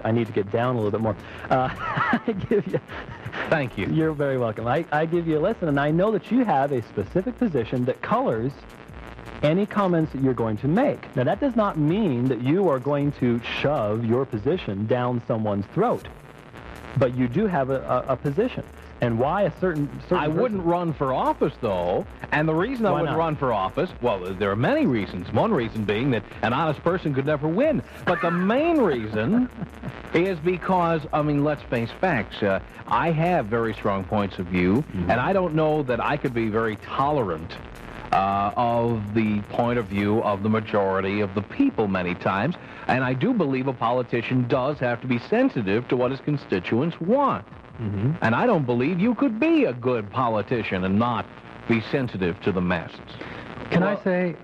I need to get down a little bit more. I give you... Thank you. You're very welcome. I give you a lesson, and I know that you have a specific position that colors any comments that you're going to make. Now, that does not mean that you are going to shove your position down someone's throat, but you do have a position. And why a certain I wouldn't run for office, though, and the reason I wouldn't run for office, well, there are many reasons. One reason being that an honest person could never win. But the main reason is because, I mean, let's face facts. I have very strong points of view, and I don't know that I could be very tolerant of the point of view of the majority of the people many times. And I do believe a politician does have to be sensitive to what his constituents want. And I don't believe you could be a good politician and not be sensitive to the masses. Can I say,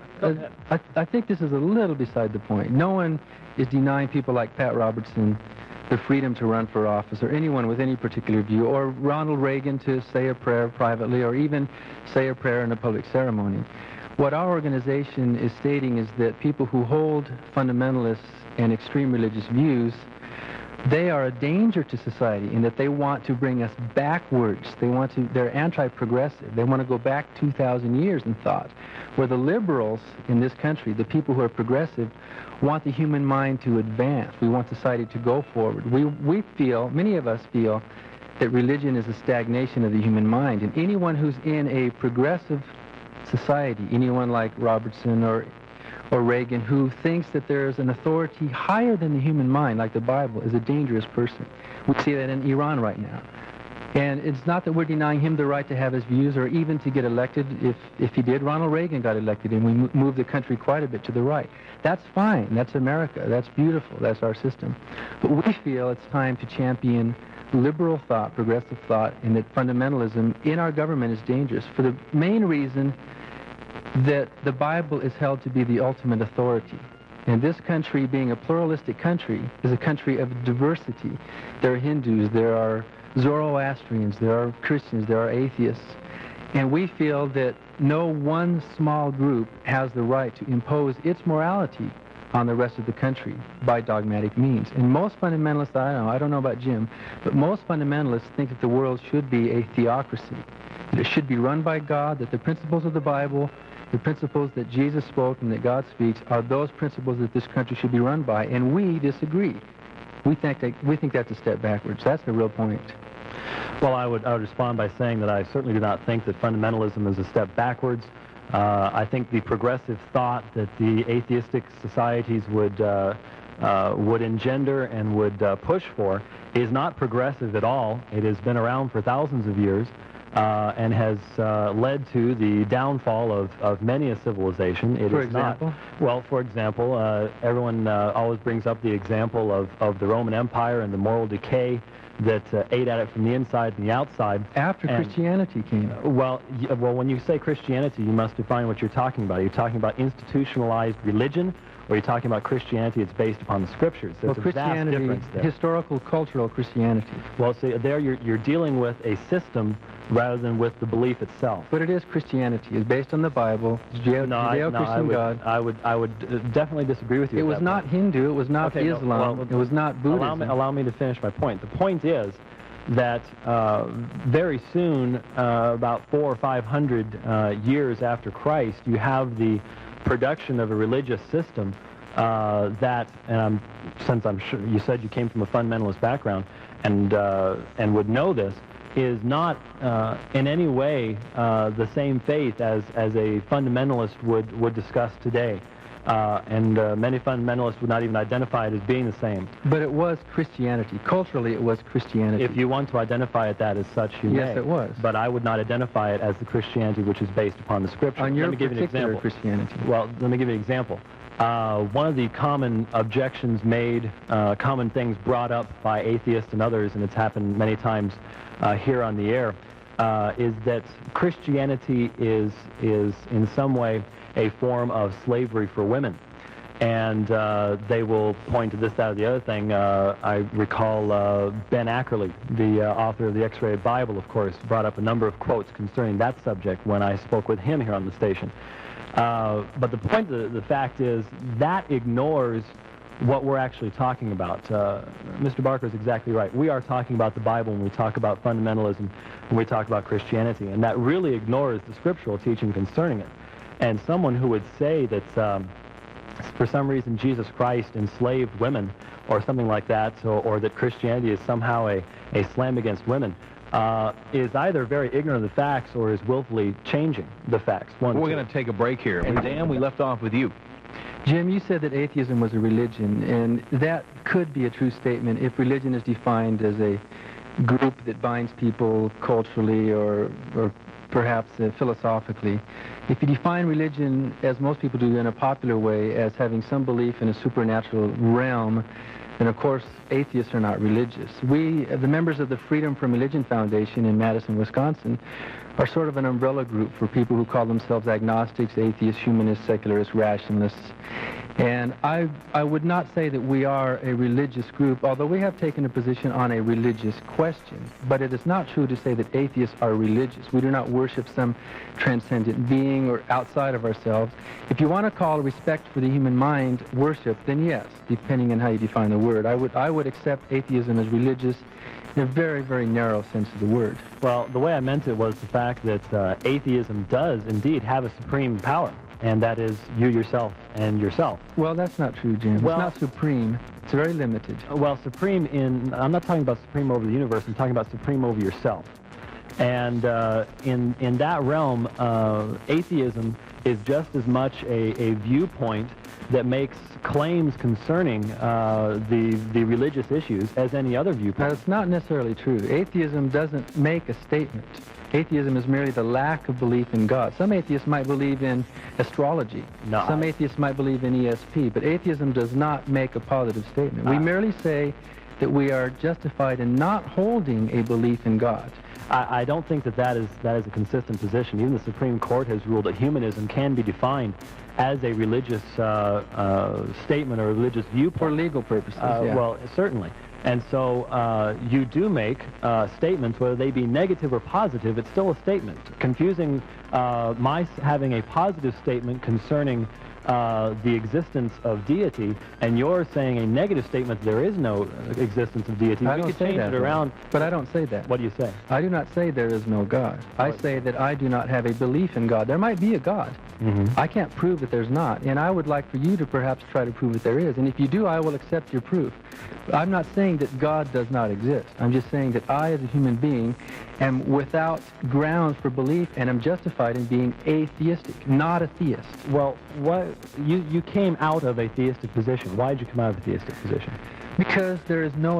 I think this is a little beside the point. No one is denying people like Pat Robertson the freedom to run for office, or anyone with any particular view, or Ronald Reagan to say a prayer privately, or even say a prayer in a public ceremony. What our organization is stating is that people who hold fundamentalist and extreme religious views, they are a danger to society in that they want to bring us backwards. They're anti-progressive. They want to go back 2,000 years in thought, where the liberals in this country, the people who are progressive, want the human mind to advance. We want society to go forward. We feel, many of us feel, that religion is a stagnation of the human mind. And anyone who's in a progressive society, anyone like Robertson or Reagan, who thinks that there's an authority higher than the human mind, like the Bible, is a dangerous person. We see that in Iran right now. And it's not that we're denying him the right to have his views or even to get elected. If he did, Ronald Reagan got elected, and we moved the country quite a bit to the right. That's fine. That's America. That's beautiful. That's our system. But we feel it's time to champion liberal thought, progressive thought, and that fundamentalism in our government is dangerous for the main reason that the Bible is held to be the ultimate authority. And this country, being a pluralistic country, is a country of diversity. There are Hindus, there are Zoroastrians, there are Christians, there are atheists. And we feel that no one small group has the right to impose its morality on the rest of the country by dogmatic means. And most fundamentalists, I don't know about Jim, but most fundamentalists think that the world should be a theocracy, that it should be run by God, that the principles of the Bible, the principles that Jesus spoke and that God speaks, are those principles that this country should be run by, and we disagree. We think that's a step backwards. That's the real point. Well, I would respond by saying that I certainly do not think that fundamentalism is a step backwards. I think the progressive thought that the atheistic societies would engender and would push for is not progressive at all. It has been around for thousands of years. And has led to the downfall of many a civilization. For example? Well, for example, everyone always brings up the example of the Roman Empire and the moral decay that ate at it from the inside and the outside. After Christianity came. Well, when you say Christianity, you must define what you're talking about. Are you talking about institutionalized religion, or are you talking about Christianity that's based upon the Scriptures? There's a vast difference there. Historical, cultural Christianity. Well, see, there you're dealing with a system rather than with the belief itself. But it is Christianity. It's based on the Bible. It's Judeo-Christian God. I would definitely disagree with you. It was not Hindu. It was not Islam. It was not Buddhism. Allow me to finish my point. The point is that very soon, about 400 or 500 years after Christ, you have the production of a religious system that, and since I'm sure you said you came from a fundamentalist background and would know this, is not in any way the same faith as a fundamentalist would discuss today. And many fundamentalists would not even identify it as being the same. But it was Christianity. Culturally, it was Christianity. If you want to identify it that as such, you may. Yes, it was. But I would not identify it as the Christianity which is based upon the Scripture. On your Let me give you an particular example. Christianity. Well, let me give you an example. One of the common objections made, common things brought up by atheists and others, and it's happened many times here on the air, is that Christianity is in some way a form of slavery for women. And they will point to this, that, or the other thing. I recall Ben Ackerley, the author of the X-Rated Bible, of course, brought up a number of quotes concerning that subject when I spoke with him here on the station. But the point, the fact is, that ignores what we're actually talking about. Mr. Barker is exactly right. We are talking about the Bible when we talk about fundamentalism, when we talk about Christianity, and that really ignores the scriptural teaching concerning it. And someone who would say that for some reason Jesus Christ enslaved women or something like that, or that Christianity is somehow a slam against women, is either very ignorant of the facts or is willfully changing the facts. We're going to take a break here. And Dan, we left off with you. Jim, you said that atheism was a religion, and that could be a true statement if religion is defined as a group that binds people culturally or perhaps philosophically. If you define religion, as most people do in a popular way, as having some belief in a supernatural realm, then of course atheists are not religious. We, the members of the Freedom from Religion Foundation in Madison, Wisconsin, are sort of an umbrella group for people who call themselves agnostics, atheists, humanists, secularists, rationalists. And I would not say that we are a religious group, although we have taken a position on a religious question. But it is not true to say that atheists are religious. We do not worship some transcendent being or outside of ourselves. If you want to call respect for the human mind worship, then yes, depending on how you define the word. I would accept atheism as religious in a very, very narrow sense of the word. Well, the way I meant it was the fact that atheism does indeed have a supreme power, and that is you yourself and yourself. Well, that's not true, Jim. Well, it's not supreme. It's very limited. Well, supreme I'm not talking about supreme over the universe, I'm talking about supreme over yourself. And in that realm, atheism is just as much a viewpoint that makes claims concerning the religious issues as any other viewpoint. That's not necessarily true. Atheism doesn't make a statement. Atheism is merely the lack of belief in God. Some atheists might believe in astrology. No. Some atheists might believe in ESP, but atheism does not make a positive statement. We merely say that we are justified in not holding a belief in God. I don't think that is a consistent position. Even the Supreme Court has ruled that humanism can be defined as a religious statement or a religious viewpoint. For legal purposes, yeah. Well, certainly. And so you do make statements, whether they be negative or positive, it's still a statement. Confusing my having a positive statement concerning the existence of deity, and you're saying a negative statement, there is no existence of deity. I don't say that, around. But I don't say that. What do you say? I do not say there is no God. I say that I do not have a belief in God. There might be a God. I can't prove that there's not, and I would like for you to perhaps try to prove that there is. And if you do, I will accept your proof. I'm not saying that God does not exist. I'm just saying that I, as a human being, am without grounds for belief and am justified in being atheistic, not a theist. Well, you came out of a theistic position. Why did you come out of a theistic position? Because there is no